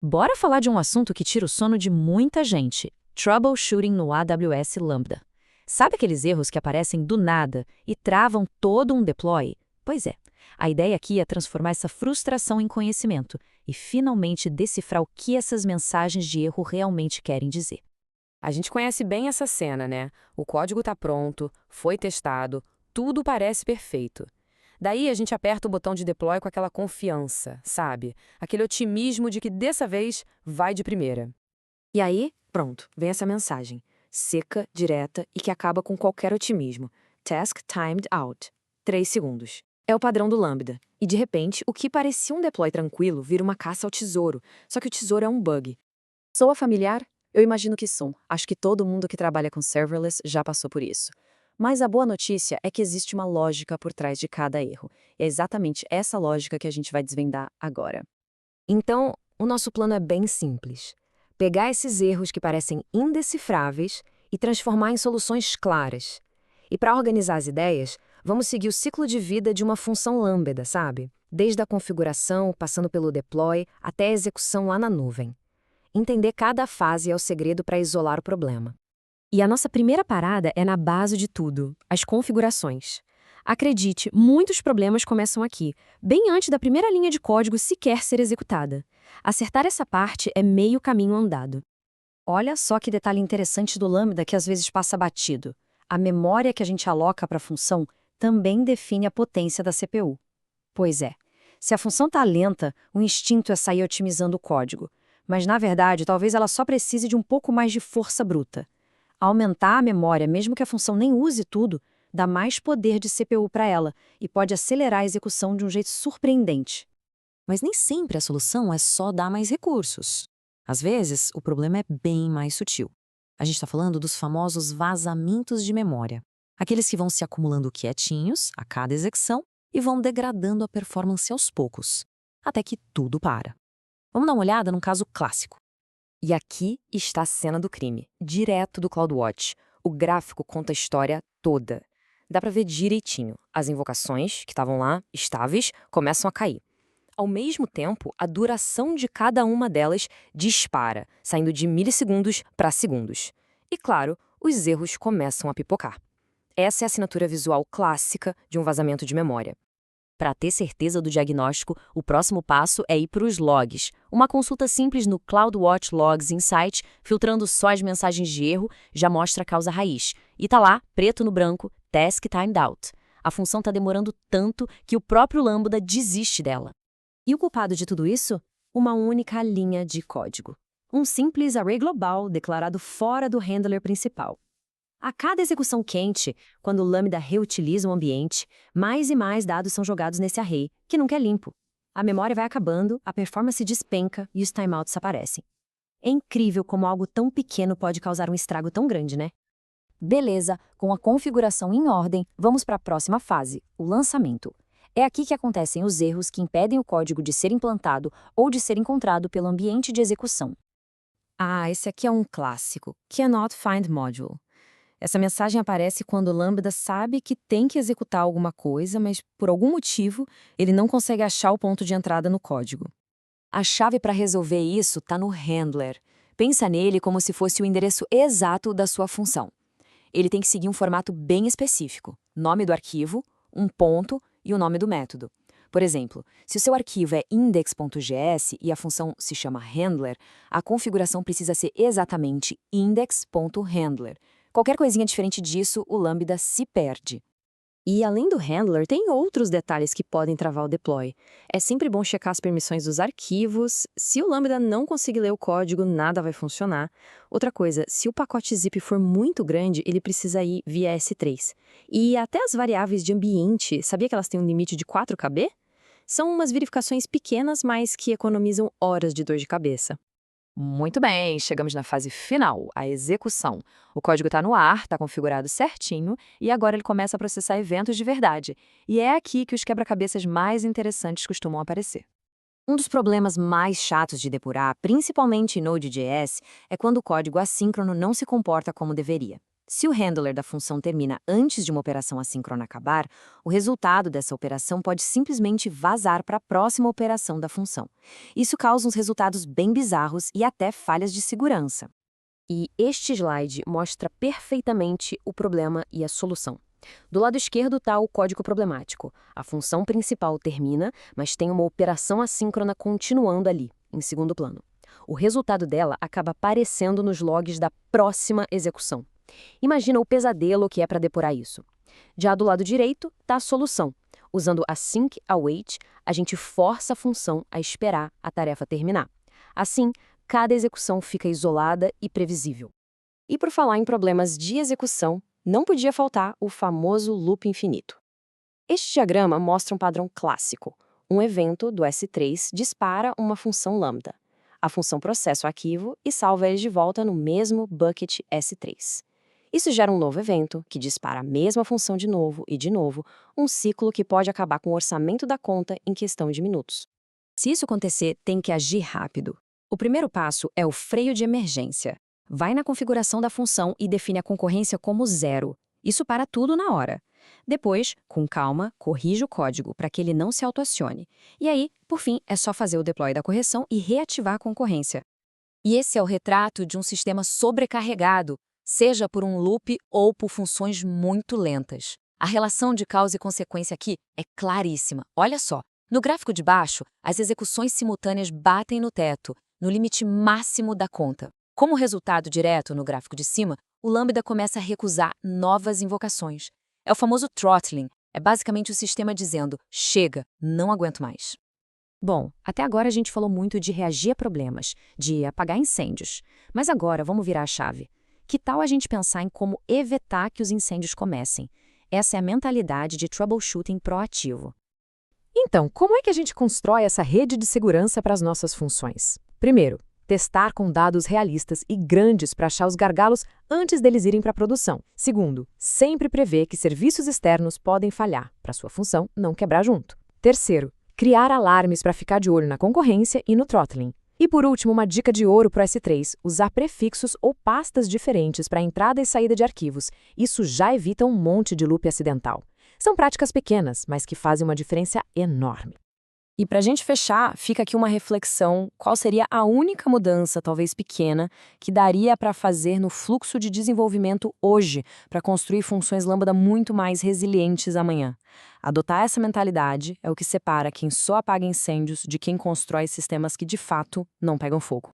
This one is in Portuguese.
Bora falar de um assunto que tira o sono de muita gente: troubleshooting no AWS Lambda. Sabe aqueles erros que aparecem do nada e travam todo um deploy? Pois é, a ideia aqui é transformar essa frustração em conhecimento e finalmente decifrar o que essas mensagens de erro realmente querem dizer. A gente conhece bem essa cena, né? O código está pronto, foi testado, tudo parece perfeito. Daí a gente aperta o botão de deploy com aquela confiança, sabe? Aquele otimismo de que dessa vez vai de primeira. E aí, pronto, vem essa mensagem. Seca, direta e que acaba com qualquer otimismo. Task timed out. 3 segundos. É o padrão do Lambda. E de repente, o que parecia um deploy tranquilo vira uma caça ao tesouro. Só que o tesouro é um bug. Soa familiar? Eu imagino que sim. Acho que todo mundo que trabalha com serverless já passou por isso. Mas a boa notícia é que existe uma lógica por trás de cada erro. E é exatamente essa lógica que a gente vai desvendar agora. Então, o nosso plano é bem simples. Pegar esses erros que parecem indecifráveis e transformar em soluções claras. E para organizar as ideias, vamos seguir o ciclo de vida de uma função Lambda, sabe? Desde a configuração, passando pelo deploy, até a execução lá na nuvem. Entender cada fase é o segredo para isolar o problema. E a nossa primeira parada é na base de tudo, as configurações. Acredite, muitos problemas começam aqui, bem antes da primeira linha de código sequer ser executada. Acertar essa parte é meio caminho andado. Olha só que detalhe interessante do Lambda que às vezes passa batido. A memória que a gente aloca para a função também define a potência da CPU. Pois é, se a função está lenta, o instinto é sair otimizando o código. Mas, na verdade, talvez ela só precise de um pouco mais de força bruta. Aumentar a memória, mesmo que a função nem use tudo, dá mais poder de CPU para ela e pode acelerar a execução de um jeito surpreendente. Mas nem sempre a solução é só dar mais recursos. Às vezes, o problema é bem mais sutil. A gente está falando dos famosos vazamentos de memória. Aqueles que vão se acumulando quietinhos a cada execução e vão degradando a performance aos poucos, até que tudo para. Vamos dar uma olhada num caso clássico. E aqui está a cena do crime, direto do CloudWatch. O gráfico conta a história toda. Dá para ver direitinho. As invocações, que estavam lá, estáveis, começam a cair. Ao mesmo tempo, a duração de cada uma delas dispara, saindo de milissegundos para segundos. E claro, os erros começam a pipocar. Essa é a assinatura visual clássica de um vazamento de memória. Para ter certeza do diagnóstico, o próximo passo é ir para os logs. Uma consulta simples no CloudWatch Logs Insight, filtrando só as mensagens de erro, já mostra a causa raiz. E tá lá, preto no branco, Task Timed Out. A função está demorando tanto que o próprio Lambda desiste dela. E o culpado de tudo isso? Uma única linha de código. Um simples array global declarado fora do handler principal. A cada execução quente, quando o Lambda reutiliza o ambiente, mais e mais dados são jogados nesse array, que nunca é limpo. A memória vai acabando, a performance despenca e os timeouts aparecem. É incrível como algo tão pequeno pode causar um estrago tão grande, né? Beleza, com a configuração em ordem, vamos para a próxima fase, o lançamento. É aqui que acontecem os erros que impedem o código de ser implantado ou de ser encontrado pelo ambiente de execução. Ah, esse aqui é um clássico. Cannot find module. Essa mensagem aparece quando o Lambda sabe que tem que executar alguma coisa, mas por algum motivo ele não consegue achar o ponto de entrada no código. A chave para resolver isso está no handler. Pensa nele como se fosse o endereço exato da sua função. Ele tem que seguir um formato bem específico: nome do arquivo, um ponto e o nome do método. Por exemplo, se o seu arquivo é index.js e a função se chama handler, a configuração precisa ser exatamente index.handler. Qualquer coisinha diferente disso, o Lambda se perde. E além do handler, tem outros detalhes que podem travar o deploy. É sempre bom checar as permissões dos arquivos. Se o Lambda não conseguir ler o código, nada vai funcionar. Outra coisa, se o pacote zip for muito grande, ele precisa ir via S3. E até as variáveis de ambiente, sabia que elas têm um limite de 4KB? São umas verificações pequenas, mas que economizam horas de dor de cabeça. Muito bem, chegamos na fase final, a execução. O código está no ar, está configurado certinho, e agora ele começa a processar eventos de verdade. E é aqui que os quebra-cabeças mais interessantes costumam aparecer. Um dos problemas mais chatos de depurar, principalmente em Node.js, é quando o código assíncrono não se comporta como deveria. Se o handler da função termina antes de uma operação assíncrona acabar, o resultado dessa operação pode simplesmente vazar para a próxima operação da função. Isso causa uns resultados bem bizarros e até falhas de segurança. E este slide mostra perfeitamente o problema e a solução. Do lado esquerdo está o código problemático. A função principal termina, mas tem uma operação assíncrona continuando ali, em segundo plano. O resultado dela acaba aparecendo nos logs da próxima execução. Imagina o pesadelo que é para depurar isso. Já do lado direito está a solução. Usando async await, a gente força a função a esperar a tarefa terminar. Assim, cada execução fica isolada e previsível. E por falar em problemas de execução, não podia faltar o famoso loop infinito. Este diagrama mostra um padrão clássico. Um evento do S3 dispara uma função lambda. A função processa o arquivo e salva ele de volta no mesmo bucket S3. Isso gera um novo evento, que dispara a mesma função de novo e de novo, um ciclo que pode acabar com o orçamento da conta em questão de minutos. Se isso acontecer, tem que agir rápido. O primeiro passo é o freio de emergência. Vai na configuração da função e define a concorrência como 0. Isso para tudo na hora. Depois, com calma, corrige o código para que ele não se autoacione. E aí, por fim, é só fazer o deploy da correção e reativar a concorrência. E esse é o retrato de um sistema sobrecarregado, seja por um loop ou por funções muito lentas. A relação de causa e consequência aqui é claríssima. Olha só, no gráfico de baixo, as execuções simultâneas batem no teto, no limite máximo da conta. Como resultado direto no gráfico de cima, o Lambda começa a recusar novas invocações. É o famoso throttling, é basicamente o sistema dizendo, chega, não aguento mais. Bom, até agora a gente falou muito de reagir a problemas, de apagar incêndios. Mas agora vamos virar a chave. Que tal a gente pensar em como evitar que os incêndios comecem? Essa é a mentalidade de troubleshooting proativo. Então, como é que a gente constrói essa rede de segurança para as nossas funções? Primeiro, testar com dados realistas e grandes para achar os gargalos antes deles irem para a produção. Segundo, sempre prever que serviços externos podem falhar, para sua função não quebrar junto. Terceiro, criar alarmes para ficar de olho na concorrência e no throttling. E por último, uma dica de ouro para o S3, usar prefixos ou pastas diferentes para entrada e saída de arquivos. Isso já evita um monte de loop acidental. São práticas pequenas, mas que fazem uma diferença enorme. E para a gente fechar, fica aqui uma reflexão: qual seria a única mudança, talvez pequena, que daria para fazer no fluxo de desenvolvimento hoje, para construir funções Lambda muito mais resilientes amanhã? Adotar essa mentalidade é o que separa quem só apaga incêndios de quem constrói sistemas que de fato não pegam fogo.